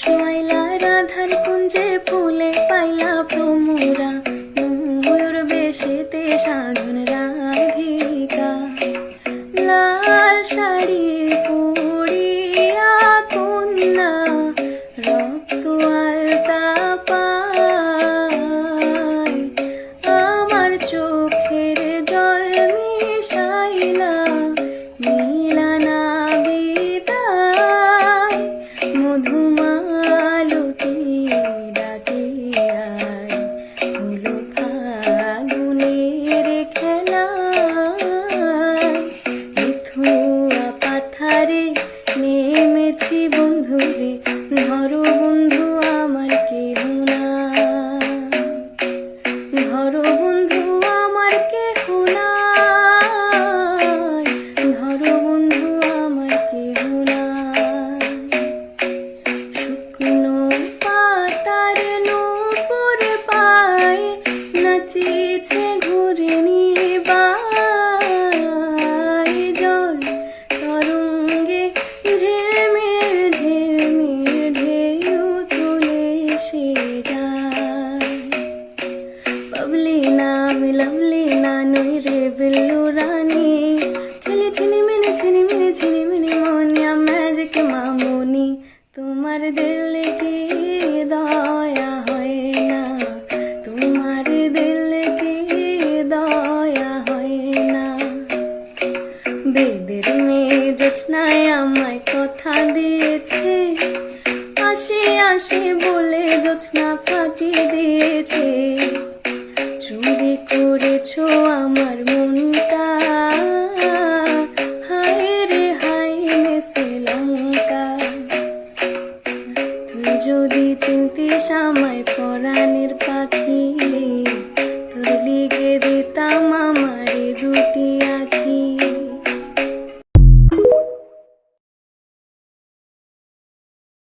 শোয়াইলা রাধার কুঞ্জে ফুলে পাইলা ভ্রমরা, ময়ূর বেশেতে সাধন রাধিকা। লাল শাড়ি পরিয়া কন্যা রক্ত আলতা পায়, আমার চোখের জল মিশাইলা নীলানা বিদায়। মধুমালতী ডাকে আয়, হলো ফাগুনের খেলায়। মিথুয়া পাথারে নেমেছি বন্ধুরে, ধরো বন্ধু আমার কেহ নাই, ধরো বন্ধু আমার কেহ নাই, ধরো বন্ধু আমার কেহ নাই। শুকনো পাতার নূপুর পায়ে নাচিছে ঘুরে নিবাই। জল তরঙ্গে ঝিলমিল ঝিলমিল ঢেউ তুলে সে যায়। বাবলি না আমি লাভলি না নই রে বিল্লু রানী, খেলে ঝিনিমিনি মনিয়া ম্যাজিক মামুনি। তোমার দিল কি দয়া হয় না, তোমার দিল কি দয়া হয় না। বেদের মেয়ে জোছনায় আমায় কথা দিয়েছে, আসি আসি বলে জোছনা ফাঁকি দিয়েছে। চুরি করেছো আমার মনটা, হায় রে হায় রে শ্রীলঙ্কা। তুই যদি চিনতিস আমায় পরাণের পাখি,